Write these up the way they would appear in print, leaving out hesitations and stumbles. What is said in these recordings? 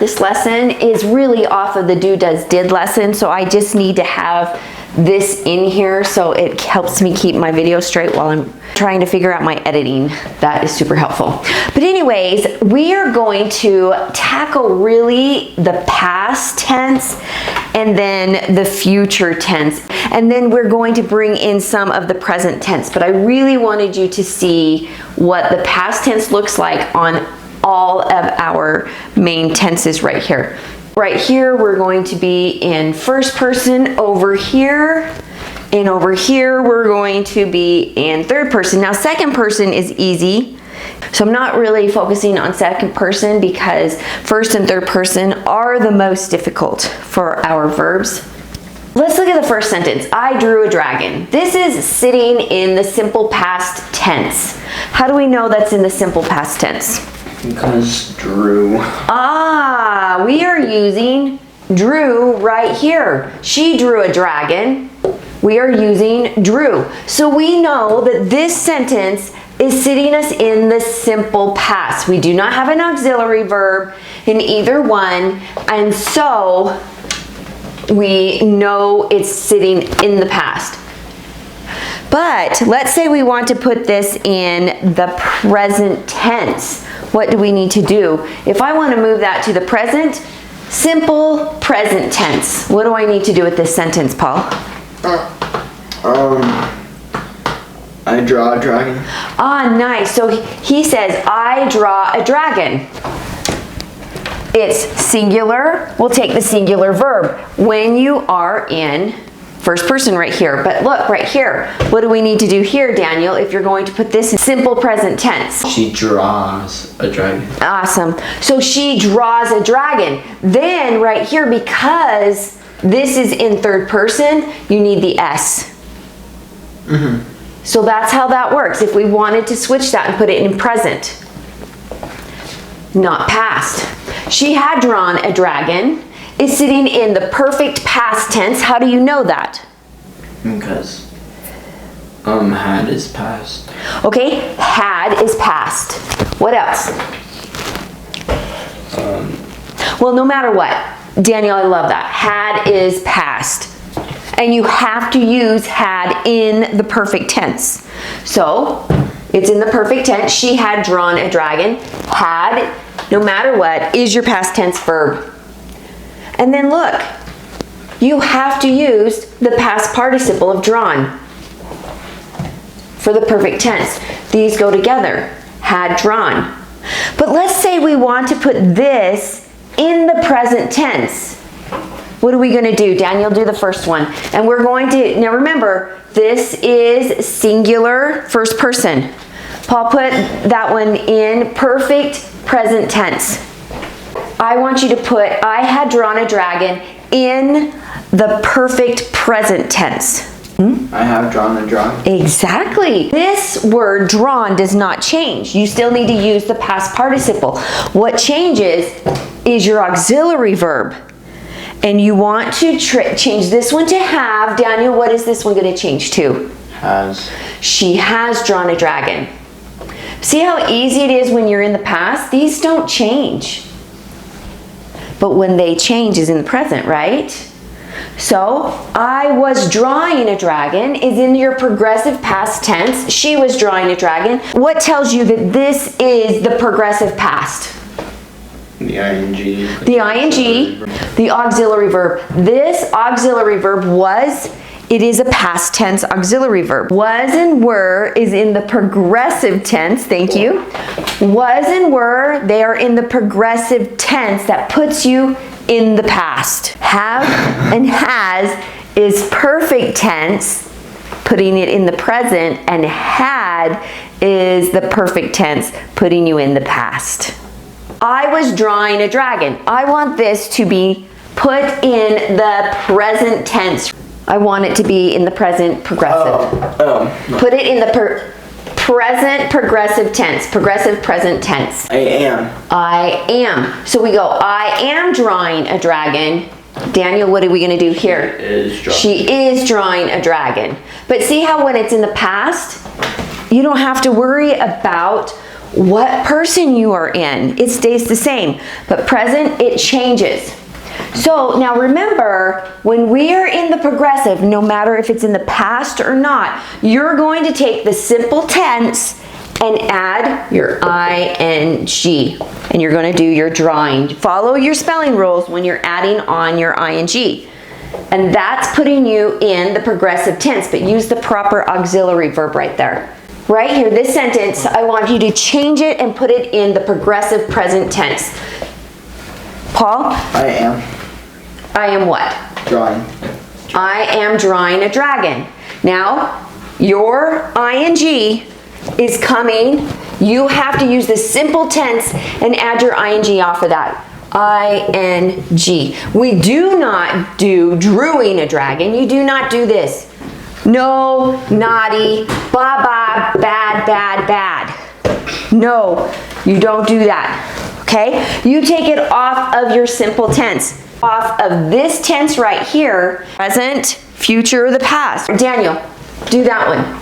This lesson is really off of the do, does, did lesson, so I just need to have this in here so it helps me keep my video straight while I'm trying to figure out my editing. That is super helpful. But anyways, we are going to tackle really the past tense and then the future tense. And then we're going to bring in some of the present tense. But I really wanted you to see what the past tense looks like on all of our main tenses right here. Right here, we're going to be in first person over here, and over here, we're going to be in third person. Now, second person is easy, so I'm not really focusing on second person because first and third person are the most difficult for our verbs. Let's look at the first sentence. I drew a dragon. This is sitting in the simple past tense. How do we know that's in the simple past tense? Because drew. Ah, we are using drew right here. She drew a dragon. We are using drew. So we know that this sentence is sitting us in the simple past. We do not have an auxiliary verb in either one, and so we know it's sitting in the past. But let's say we want to put this in the present tense. What do we need to do? If I want to move that to the present, simple present tense. What do I need to do with this sentence, Paul? I draw a dragon. Ah, nice. So he says, I draw a dragon. It's singular. We'll take the singular verb when you are in first person right here. But look right here. What do we need to do here, Daniel, if you're going to put this in simple present tense? She draws a dragon. Awesome. So she draws a dragon. Then right here, because this is in third person, you need the S. So that's how that works. If we wanted to switch that and put it in present, not past. She had drawn a dragon. Is sitting in the perfect past tense. How do you know that? Because had is past. Okay, had is past. What else? Well, no matter what, Daniel, I love that. Had is past. And you have to use had in the perfect tense. So, it's in the perfect tense. She had drawn a dragon. Had, no matter what, is your past tense verb. And then look, you have to use the past participle of drawn for the perfect tense. These go together, had drawn. But let's say we want to put this in the present tense. What are we going to do? Daniel, do the first one. And we're going to, now remember, this is singular first person. Paul, put that one in perfect present tense. I want you to put, I had drawn a dragon in the perfect present tense. I have drawn a dragon. Exactly. This word drawn does not change. You still need to use the past participle. What changes is your auxiliary verb. And you want to change this one to have. Daniel, what is this one going to change to? Has. She has drawn a dragon. See how easy it is when you're in the past? These don't change. But when they change is in the present, right? So, I was drawing a dragon is in your progressive past tense. She was drawing a dragon. What tells you that this is the progressive past? The ing. The ing, the auxiliary verb. This auxiliary verb was, it is a past tense auxiliary verb. Was and were is in the progressive tense, thank you. Was and were, they are in the progressive tense that puts you in the past. Have and has is perfect tense, putting it in the present, and had is the perfect tense, putting you in the past. I was drawing a dragon. I want this to be put in the present tense. I want it to be in the present progressive. No. Put it in the present progressive tense. Progressive present tense. I am. I am. So we go, I am drawing a dragon. Daniel, what are we going to do here? She is drawing a dragon. But see how when it's in the past, you don't have to worry about what person you are in. It stays the same, but present, it changes. So now remember, when we are in the progressive, no matter if it's in the past or not, you're going to take the simple tense and add your ing, and you're going to do your drawing. Follow your spelling rules when you're adding on your ing. And that's putting you in the progressive tense, but use the proper auxiliary verb right there. Right here, this sentence, I want you to change it and put it in the progressive present tense. Paul? I am what? Drawing. I am drawing a dragon. Now, your ing is coming. You have to use the simple tense and add your ing off of that. ing. We do not do drewing a dragon. You do not do this. No, naughty, blah, bad, bad, bad. No, you don't do that. Okay? You take it off of your simple tense. Off of this tense right here, present, future, or the past. Daniel, do that one.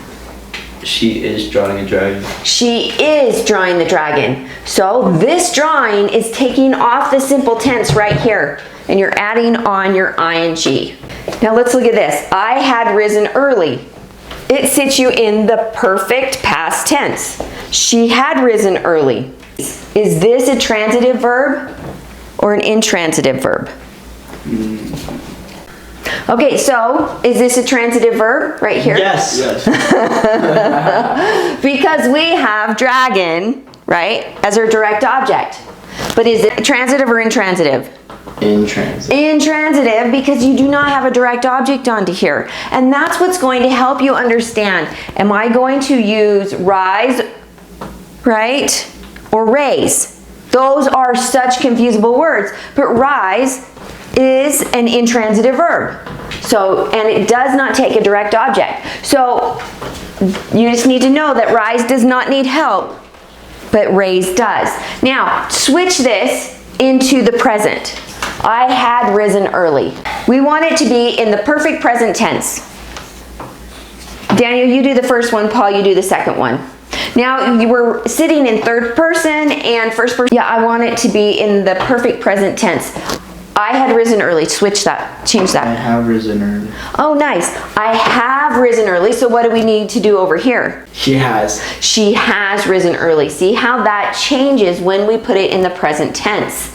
She is drawing a dragon. She is drawing the dragon. So this drawing is taking off the simple tense right here, and you're adding on your ing. Now let's look at this. I had risen early. It sits you in the perfect past tense. She had risen early. Is this a transitive verb or an intransitive verb? Okay, so is this a transitive verb right here? Yes. Because we have dragon, right, as our direct object. But is it transitive or intransitive? Intransitive. Intransitive, because you do not have a direct object onto here. And that's what's going to help you understand. Am I going to use rise, right, or raise? Those are such confusable words. But rise is an intransitive verb. So, and it does not take a direct object. So you just need to know that rise does not need help, but raise does. Now, switch this into the present. I had risen early. We want it to be in the perfect present tense. Daniel, you do the first one. Paul, you do the second one. Now, you were sitting in third person and first person. Yeah, I want it to be in the perfect present tense. I had risen early. Switch that. Change that. I have risen early. Oh, nice. I have risen early. So what do we need to do over here? She has. She has risen early. See how that changes when we put it in the present tense.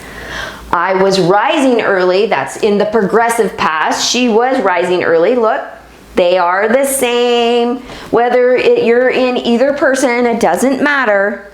I was rising early. That's in the progressive past. She was rising early. Look, they are the same. Whether you're in either person, it doesn't matter.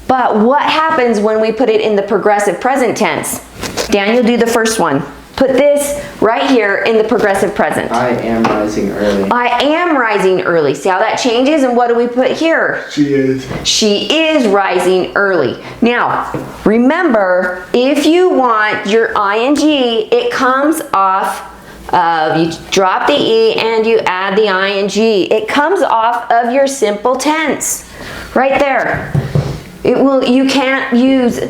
But what happens when we put it in the progressive present tense? Daniel, do the first one. Put this right here in the progressive present. I am rising early. I am rising early. See how that changes? And what do we put here? She is. She is rising early. Now, remember, if you want your ing, it comes off of, you drop the E and you add the ing. It comes off of your simple tense. Right there. You can't use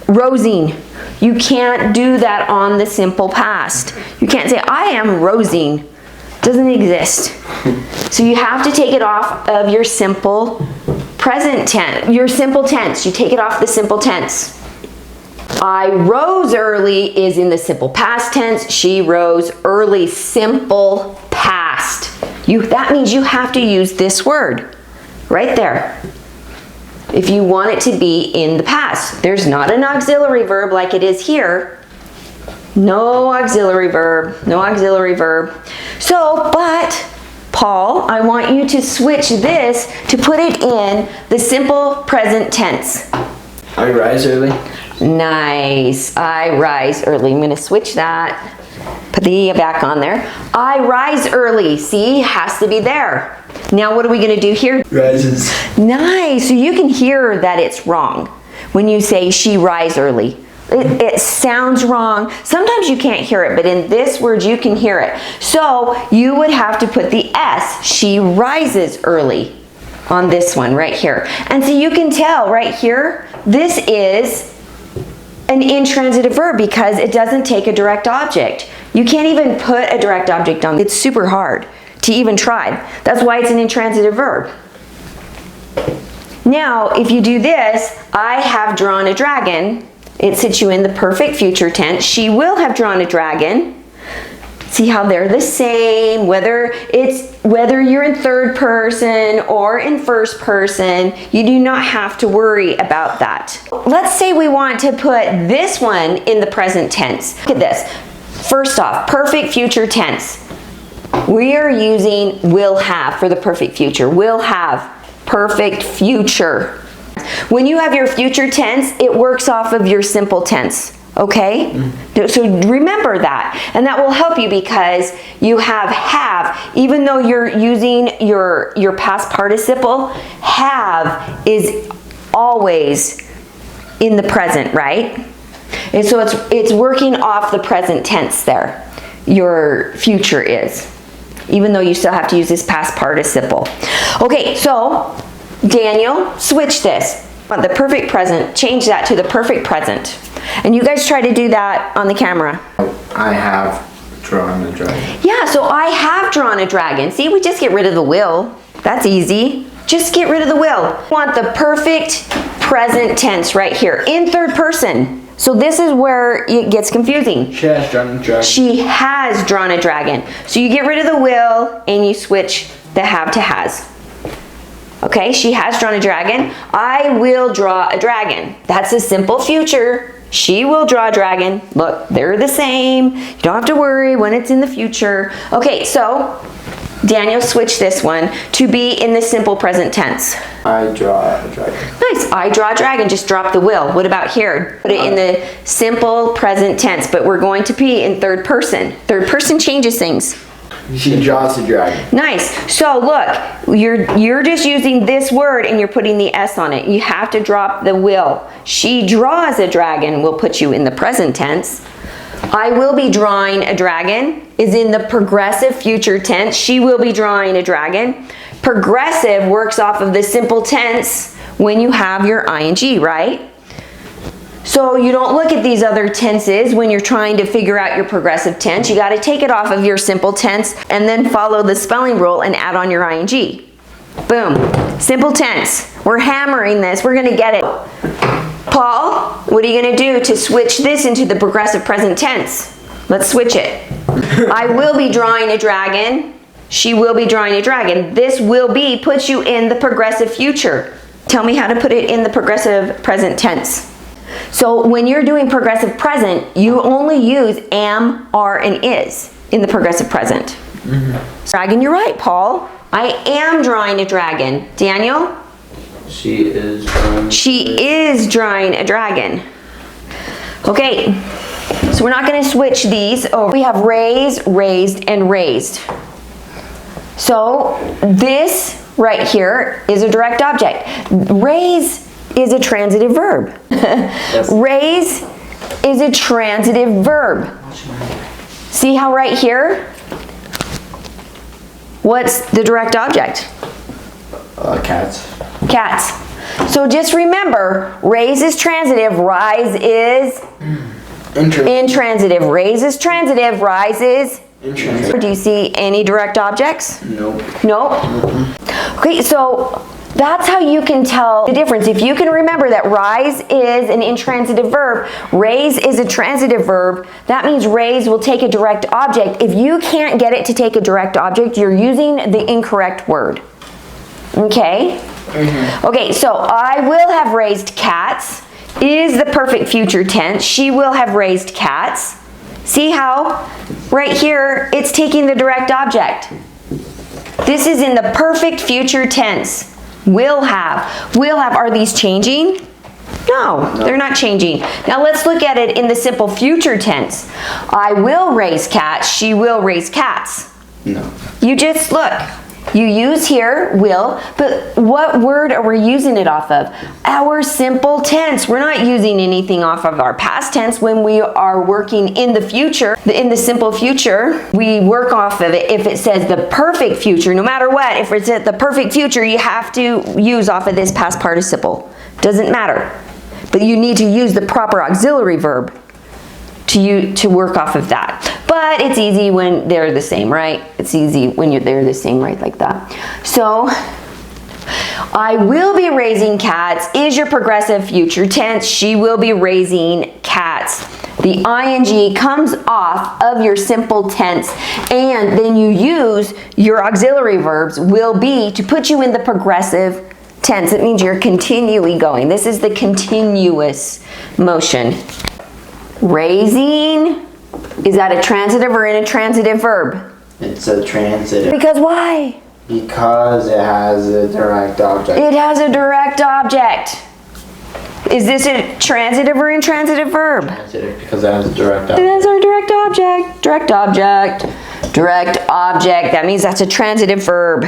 rosing. You can't do that on the simple past. You can't say, I am rosing. Doesn't exist. So you have to take it off of your simple present tense, your simple tense. You take it off the simple tense. I rose early is in the simple past tense. She rose early, simple past. That means you have to use this word right there. If you want it to be in the past. There's not an auxiliary verb like it is here. No auxiliary verb, no auxiliary verb. So, but, Paul, I want you to switch this to put it in the simple present tense. I rise early. Nice, I rise early. I'm gonna switch that. Put the E back on there. I rise early, see, has to be there. Now what are we gonna do here? Rises. Nice, so you can hear that it's wrong when you say she rise early. It sounds wrong. Sometimes you can't hear it, but in this word you can hear it. So you would have to put the S, she rises early, on this one right here. And so you can tell right here, this is an intransitive verb because it doesn't take a direct object. You can't even put a direct object on. It's super hard to even try. That's why it's an intransitive verb. Now, if you do this, I have drawn a dragon. It sits you in the perfect future tense. She will have drawn a dragon. See how they're the same, whether you're in third person or in first person, you do not have to worry about that. Let's say we want to put this one in the present tense. Look at this. First off, perfect future tense. We are using will have for the perfect future. Will have, perfect future. When you have your future tense, it works off of your simple tense. Okay? So remember that. And that will help you because you have, even though you're using your past participle, have is always in the present, right? And so it's working off the present tense there. Your future is. Even though you still have to use this past participle. Okay, so Daniel, switch this. The perfect present, change that to the perfect present. And you guys try to do that on the camera. I have drawn a dragon. Yeah, so I have drawn a dragon. See, we just get rid of the will. That's easy. Just get rid of the will. We want the perfect present tense right here in third person. So this is where it gets confusing. She has drawn a dragon. She has drawn a dragon. So you get rid of the will and you switch the have to has. Okay, she has drawn a dragon. I will draw a dragon. That's a simple future. She will draw a dragon. Look, they're the same. You don't have to worry when it's in the future. Okay, so Daniel, switch this one to be in the simple present tense. I draw a dragon. Nice. I draw a dragon. Just drop the will. What about here? Put it in the simple present tense, but we're going to be in third person. Third person changes things. She draws a dragon. Nice. So look, you're just using this word and you're putting the S on it. You have to drop the will. She draws a dragon will put you in the present tense. I will be drawing a dragon is in the progressive future tense. She will be drawing a dragon. Progressive works off of the simple tense when you have your ing, right? So you don't look at these other tenses when you're trying to figure out your progressive tense. You got to take it off of your simple tense and then follow the spelling rule and add on your ing. Boom. Simple tense. We're hammering this. We're going to get it. Paul, what are you going to do to switch this into the progressive present tense? Let's switch it. I will be drawing a dragon. She will be drawing a dragon. This will be puts you in the progressive future. Tell me how to put it in the progressive present tense. So when you're doing progressive present, you only use am, are, and is in the progressive present. Dragon, you're right, Paul. I am drawing a dragon. Daniel? She is drawing. She is drawing a dragon. Okay, so we're not going to switch these over. We have raise, raised, and raised. So this right here is a direct object. Raise is a transitive verb. Yes. Raise is a transitive verb. See how right here? What's the direct object? Cats. Cats. So just remember, raise is transitive, rise is intransitive. Raise is transitive, rise is intransitive. Do you see any direct objects? Nope. Nope. Okay, so that's how you can tell the difference. If you can remember that rise is an intransitive verb, raise is a transitive verb, that means raise will take a direct object. If you can't get it to take a direct object, you're using the incorrect word. Okay? Okay, so I will have raised cats is the perfect future tense. She will have raised cats. See how right here it's taking the direct object. This is in the perfect future tense. Will have. Will have. Are these changing? No, they're not changing. Now let's look at it in the simple future tense. I will raise cats. She will raise cats. No. You just look. You use here will, but what word are we using it off of? Our simple tense. We're not using anything off of our past tense when we are working in the future. In the simple future, we work off of it. If it says the perfect future, no matter what, if it's the perfect future, you have to use off of this past participle. Doesn't matter. But you need to use the proper auxiliary verb to work off of that. But it's easy when they're the same, right? It's easy when they're the same, right? Like that. So I will be raising cats is your progressive future tense. She will be raising cats. The ing comes off of your simple tense, and then you use your auxiliary verbs will be to put you in the progressive tense. It means you're continually going. This is the continuous motion. Raising, is that a transitive or intransitive verb? It's a transitive. Because why? Because it has a direct object. It has a direct object. Is this a transitive or intransitive verb? Transitive because it has a direct It object. has our direct object. Direct object. Direct object. That means that's a transitive verb.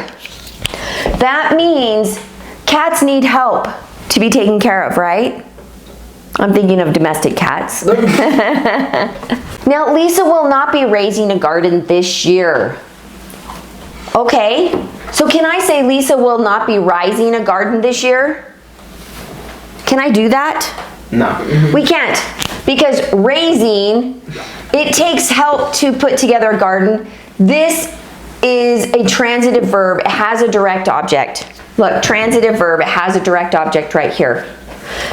That means cats need help to be taken care of, right? I'm thinking of domestic cats. Now, Lisa will not be raising a garden this year. Okay, so can I say Lisa will not be rising a garden this year? Can I do that? No. We can't, because raising, it takes help to put together a garden. This is a transitive verb. It has a direct object. Look, transitive verb, it has a direct object right here.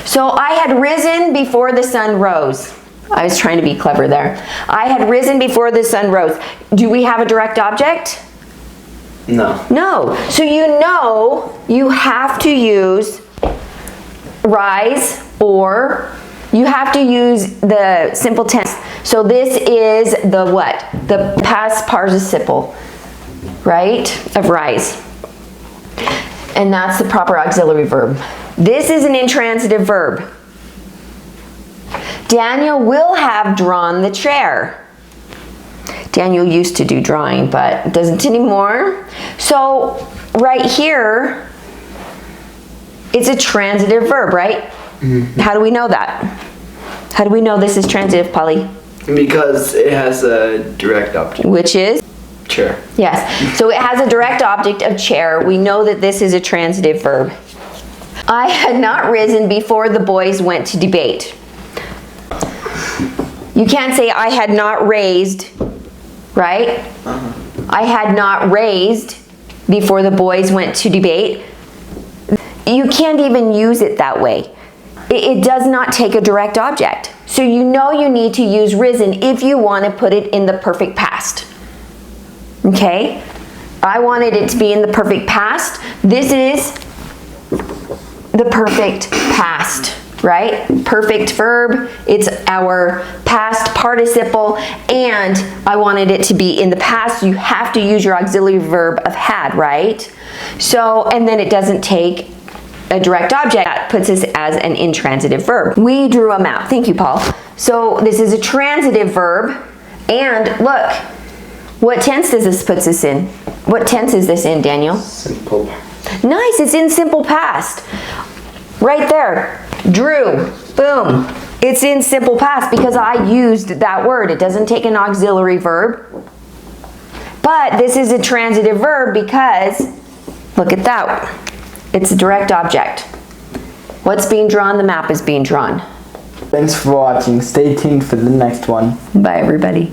So I had risen before the sun rose. I was trying to be clever there. I had risen before the sun rose. Do we have a direct object? No. No. So you know you have to use rise, or you have to use the simple tense. So this is the what? The past participle, right? Of rise. And that's the proper auxiliary verb. This is an intransitive verb. Daniel will have drawn the chair. Daniel used to do drawing, but doesn't anymore. So right here, it's a transitive verb, right? Mm-hmm. How do we know that? How do we know this is transitive, Polly? Because it has a direct object. Which is? Chair. Yes. So it has a direct object of chair. We know that this is a transitive verb. I had not risen before the boys went to debate. You can't say I had not raised, right? I had not raised before the boys went to debate. You can't even use it that way. It does not take a direct object. So you know you need to use risen if you want to put it in the perfect past. Okay? I wanted it to be in the perfect past. This is the perfect past, right? Perfect verb, it's our past participle, and I wanted it to be in the past. You have to use your auxiliary verb of had, right? So, and then it doesn't take a direct object. That puts us as an intransitive verb. We drew a map. Thank you, Paul. So this is a transitive verb, and look, what tense does this put us in? What tense is this in, Daniel? Simple. Nice, it's in simple past. Right there, drew, boom. It's in simple past because I used that word. It doesn't take an auxiliary verb. But this is a transitive verb because, look at that. It's a direct object. What's being drawn? The map is being drawn. Thanks for watching. Stay tuned for the next one. Bye, everybody.